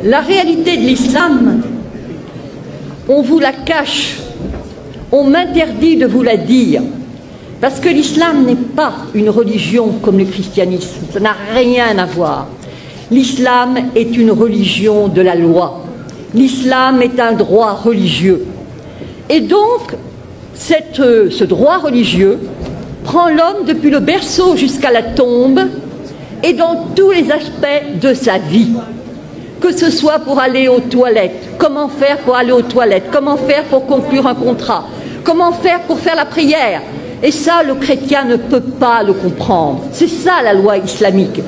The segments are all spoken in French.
La réalité de l'islam, on vous la cache, on m'interdit de vous la dire, parce que l'islam n'est pas une religion comme le christianisme, ça n'a rien à voir. L'islam est une religion de la loi, l'islam est un droit religieux. Et donc, ce droit religieux prend l'homme depuis le berceau jusqu'à la tombe et dans tous les aspects de sa vie. Que ce soit pour aller aux toilettes, comment faire pour aller aux toilettes, comment faire pour conclure un contrat, comment faire pour faire la prière. Et ça, le chrétien ne peut pas le comprendre. C'est ça la loi islamique.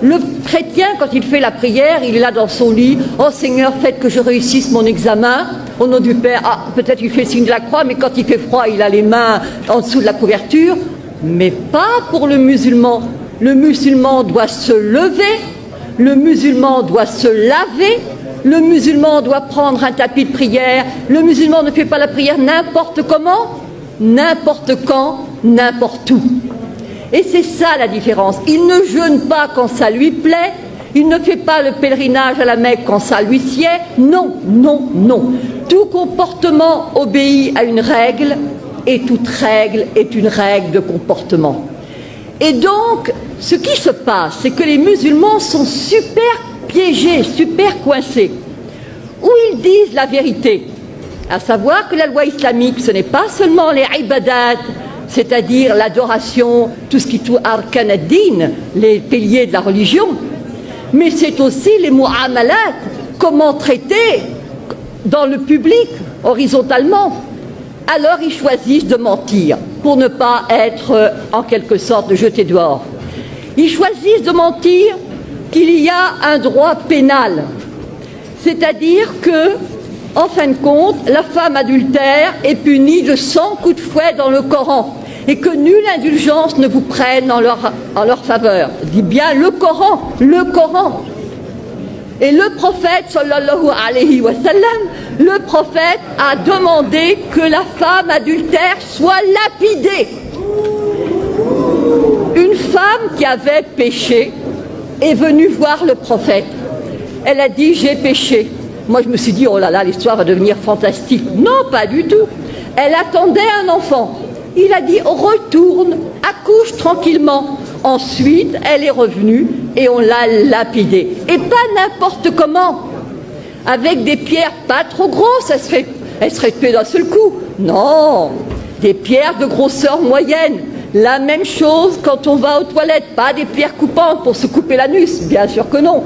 Le chrétien, quand il fait la prière, il est là dans son lit. « Oh Seigneur, faites que je réussisse mon examen. Au nom du Père. » Ah, peut-être il fait le signe de la croix, mais quand il fait froid, il a les mains en dessous de la couverture. Mais pas pour le musulman. Le musulman doit se lever, le musulman doit se laver, le musulman doit prendre un tapis de prière. Le musulman ne fait pas la prière n'importe comment, n'importe quand, n'importe où. Et c'est ça la différence. Il ne jeûne pas quand ça lui plaît, il ne fait pas le pèlerinage à la Mecque quand ça lui sied. Non, non, non. Tout comportement obéit à une règle, et toute règle est une règle de comportement. Et donc, ce qui se passe, c'est que les musulmans sont super piégés, super coincés. Ou ils disent la vérité, à savoir que la loi islamique, ce n'est pas seulement les ibadat, c'est-à-dire l'adoration, tout ce qui touche arkan ad-din, les piliers de la religion, mais c'est aussi les mu'amalat, comment traiter dans le public, horizontalement. Alors ils choisissent de mentir pour ne pas être en quelque sorte jetés dehors. Ils choisissent de mentir qu'il y a un droit pénal, c'est-à-dire que, en fin de compte, la femme adultère est punie de 100 coups de fouet dans le Coran et que nulle indulgence ne vous prenne en leur faveur. Dit bien le Coran, le Coran. Et le prophète, sallallahu alayhi wa sallam, le prophète a demandé que la femme adultère soit lapidée. Une femme qui avait péché est venue voir le prophète. Elle a dit « j'ai péché ». Moi je me suis dit « oh là là, l'histoire va devenir fantastique ». Non, pas du tout. Elle attendait un enfant. Il a dit « retourne, accouche tranquillement ». Ensuite, elle est revenue et on l'a lapidée. Et pas n'importe comment. Avec des pierres pas trop grosses, elle serait tuée d'un seul coup. Non, des pierres de grosseur moyenne. La même chose quand on va aux toilettes, pas des pierres coupantes pour se couper l'anus, bien sûr que non.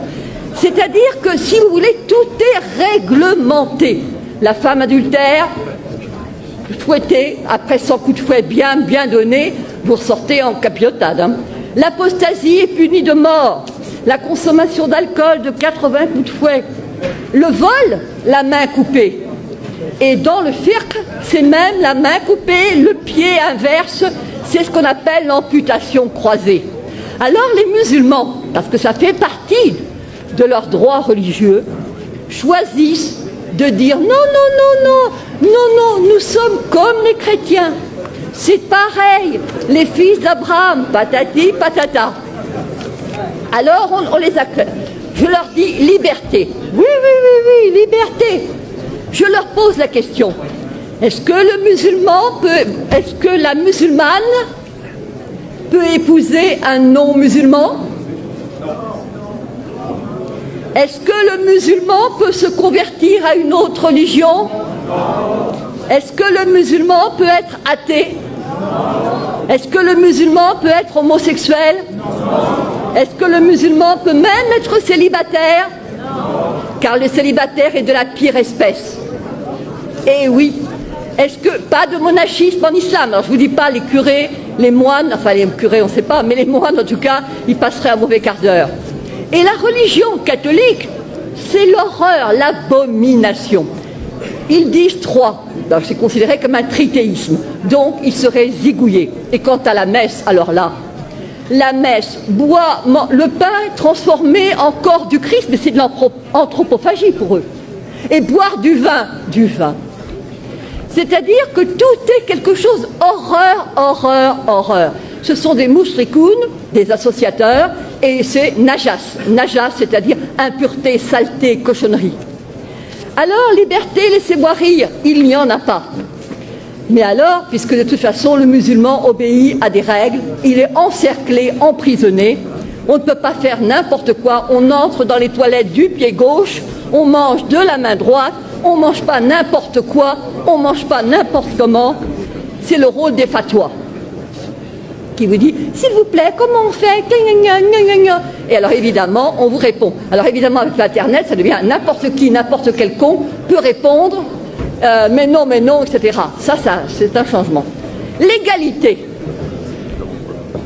C'est-à-dire que si vous voulez, tout est réglementé. La femme adultère, fouettée, après 100 coups de fouet bien donnés, vous ressortez en capillotade. Hein. L'apostasie est punie de mort. La consommation d'alcool de 80 coups de fouet. Le vol, la main coupée. Et dans le fiqh, c'est même la main coupée, le pied inverse, c'est ce qu'on appelle l'amputation croisée. Alors les musulmans, parce que ça fait partie de leurs droits religieux, choisissent de dire non, non, non, non, non, non, nous sommes comme les chrétiens. C'est pareil, les fils d'Abraham, patati, patata. Alors on les accueille. Je leur dis liberté. Oui, oui, oui, oui, liberté. Je leur pose la question. Est-ce que le musulman peut, est-ce que la musulmane peut épouser un non-musulman? Est-ce que le musulman peut se convertir à une autre religion? Est-ce que le musulman peut être athée? Est-ce que le musulman peut être homosexuel? Est-ce que le musulman peut même être célibataire? Car le célibataire est de la pire espèce. Et oui. Est-ce que, pas de monachisme en islam? Alors je ne vous dis pas les curés, les moines, enfin les curés on ne sait pas, mais les moines en tout cas, ils passeraient un mauvais quart d'heure. Et la religion catholique, c'est l'horreur, l'abomination. Ils disent trois. C'est considéré comme un trithéisme. Donc, ils seraient zigouillés. Et quant à la messe, alors là, la messe boit le pain transformé en corps du Christ, mais c'est de l'anthropophagie pour eux. Et boire du vin. C'est-à-dire que tout est quelque chose, horreur, horreur, horreur. ce sont des mushrikoun, des associateurs, et c'est najas. Najas, c'est-à-dire impureté, saleté, cochonnerie. Alors, liberté, laissez-moi rire, il n'y en a pas. Mais alors, puisque de toute façon le musulman obéit à des règles, il est encerclé, emprisonné, on ne peut pas faire n'importe quoi, on entre dans les toilettes du pied gauche, on mange de la main droite, on ne mange pas n'importe quoi, on ne mange pas n'importe comment. C'est le rôle des fatwas qui vous dit, s'il vous plaît, comment on fait? Et alors évidemment, on vous répond. Alors évidemment, avec l'Internet, ça devient n'importe qui, n'importe quel con peut répondre, mais non, etc. Ça, c'est un changement. L'égalité.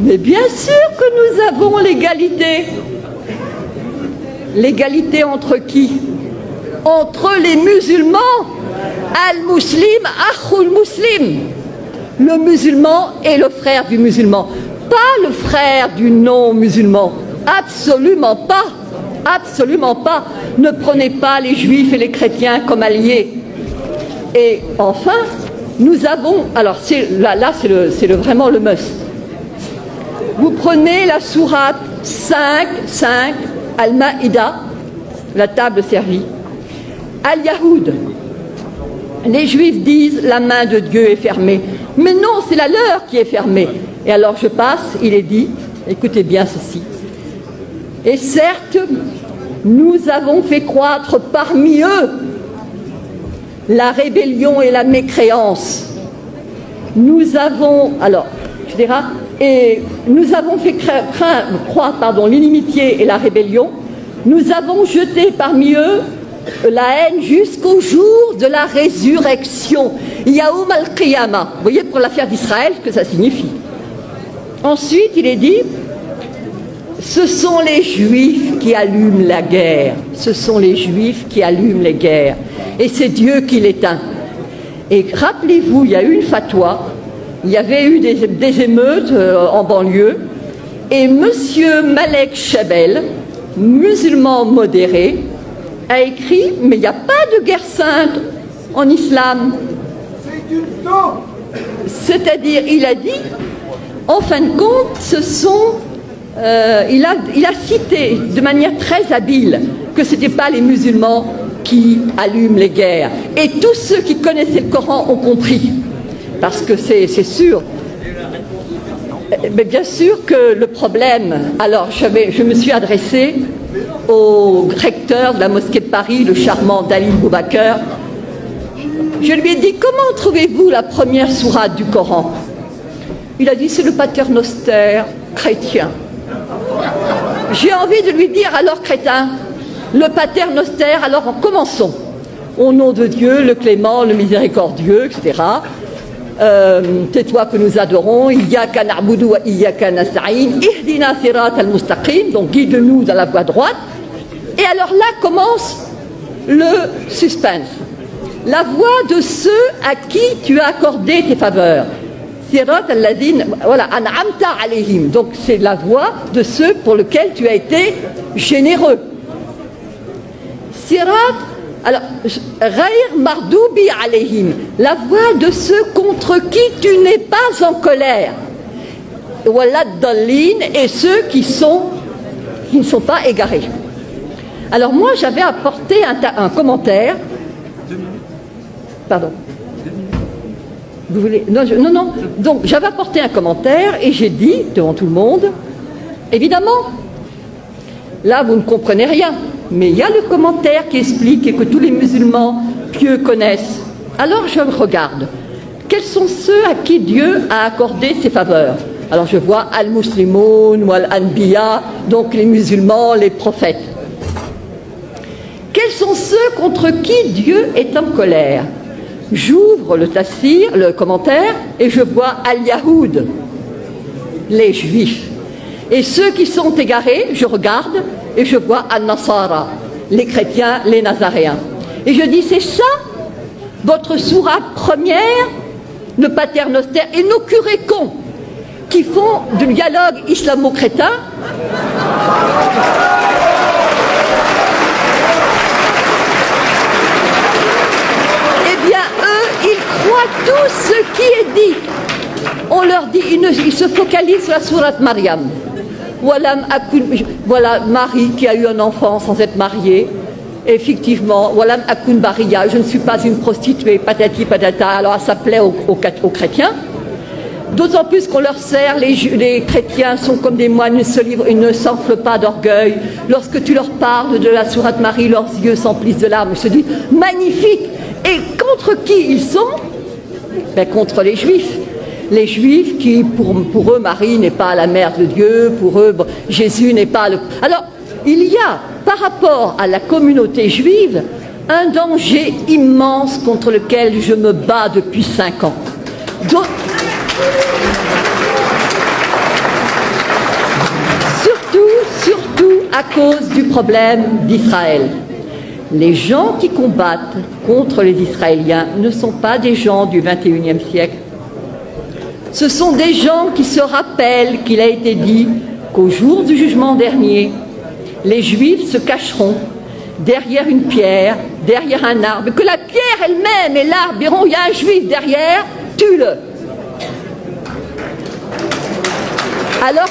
Mais bien sûr que nous avons l'égalité. L'égalité entre qui? Entre les musulmans. Al-Muslim, Akhul Muslim. Le musulman est le frère du musulman, pas le frère du non-musulman. Absolument pas. Absolument pas. Ne prenez pas les juifs et les chrétiens comme alliés. Et enfin, nous avons... Alors là c'est vraiment le must. Vous prenez la sourate 5, Al-Maïda, la table servie. Al-Yahoud. Les juifs disent la main de Dieu est fermée. Mais non, c'est la leur qui est fermée. Et alors je passe, il est dit, écoutez bien ceci. Et certes, nous avons fait croître parmi eux la rébellion et la mécréance. Nous avons, alors, je dirais, et nous avons fait croître l'inimitié et la rébellion. Nous avons jeté parmi eux la haine jusqu'au jour de la résurrection. Yaoum al-Qiyamah. Vous voyez pour l'affaire d'Israël ce que ça signifie. Ensuite, il est dit, ce sont les Juifs qui allument la guerre. Ce sont les Juifs qui allument les guerres. Et c'est Dieu qui l'éteint. Et rappelez-vous, il y a eu une fatwa, il y avait eu des émeutes en banlieue, et monsieur Malek Chabel, musulman modéré, a écrit, mais il n'y a pas de guerre sainte en islam. C'est-à-dire, il a dit, en fin de compte, ce sont... il a cité de manière très habile que ce n'était pas les musulmans qui allument les guerres. Et tous ceux qui connaissaient le Coran ont compris. Parce que c'est sûr. Mais bien sûr que le problème... Alors, je me suis adressée au recteur de la mosquée de Paris, le charmant Dalil Boubaker. Je lui ai dit, comment trouvez-vous la première sourate du Coran? Il a dit, c'est le paternoster chrétien. J'ai envie de lui dire, alors crétin, le paternoster, alors commençons. Au nom de Dieu, le clément, le miséricordieux, etc. C'est toi que nous adorons. Iyyaka na'budu wa iyyaka nasta'in. Ihdina sirat al-mustaqim. Donc guide-nous dans la voie droite. Et alors là commence le suspense. La voie de ceux à qui tu as accordé tes faveurs. Sirat al-ladhin, voilà, an'amta alayhim. Donc c'est la voie de ceux pour lesquels tu as été généreux. Sirat, alors, Ghayr mardoubi alayhim, la voie de ceux contre qui tu n'es pas en colère. Walad dallin, et ceux qui ne sont pas égarés. Alors moi j'avais apporté un commentaire. Pardon. Vous voulez... Non. Donc j'avais apporté un commentaire et j'ai dit devant tout le monde, évidemment, là vous ne comprenez rien, mais il y a le commentaire qui explique et que tous les musulmans pieux connaissent. Alors je regarde. Quels sont ceux à qui Dieu a accordé ses faveurs? Alors je vois al-Muslimoun ou al-Anbiya, donc les musulmans, les prophètes. Quels sont ceux contre qui Dieu est en colère? J'ouvre le tafsir, le commentaire, et je vois al-Yahoud, les juifs. Et ceux qui sont égarés, je regarde et je vois al-Nasara, les chrétiens, les nazaréens. Et je dis, c'est ça votre sourate première, le paternoster, et nos curés cons qui font du dialogue islamo-crétin. Eh bien, eux, ils croient tout ce qui est dit. On on leur dit, ils se focalisent sur la sourate Maryam. Voilà Marie qui a eu un enfant sans être mariée. Effectivement, Walam Akun Bariya, je ne suis pas une prostituée, patati patata. Alors ça plaît aux chrétiens. D'autant plus qu'on leur sert, les chrétiens sont comme des moines, ils ne s'enflent pas d'orgueil. Lorsque tu leur parles de la sourate Marie, leurs yeux s'emplissent de larmes. Ils se disent, magnifique. Et contre qui ils sont? Ben, contre les Juifs. Les Juifs qui, pour eux, Marie n'est pas la mère de Dieu, pour eux, bon, Jésus n'est pas le... Alors, il y a, par rapport à la communauté juive, un danger immense contre lequel je me bats depuis 5 ans. Surtout à cause du problème d'Israël. Les gens qui combattent contre les Israéliens ne sont pas des gens du XXIe siècle. Ce sont des gens qui se rappellent qu'il a été dit qu'au jour du jugement dernier, les Juifs se cacheront derrière une pierre, derrière un arbre, que la pierre elle-même et l'arbre diront, il y a un Juif derrière, tue-le. Alors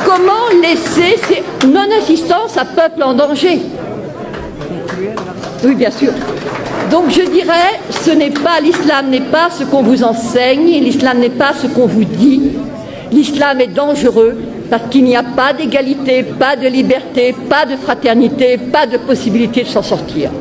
comment laisser ces non-assistance à peuple en danger? Oui, bien sûr. Donc je dirais, l'islam n'est pas ce qu'on vous enseigne, l'islam n'est pas ce qu'on vous dit. L'islam est dangereux parce qu'il n'y a pas d'égalité, pas de liberté, pas de fraternité, pas de possibilité de s'en sortir.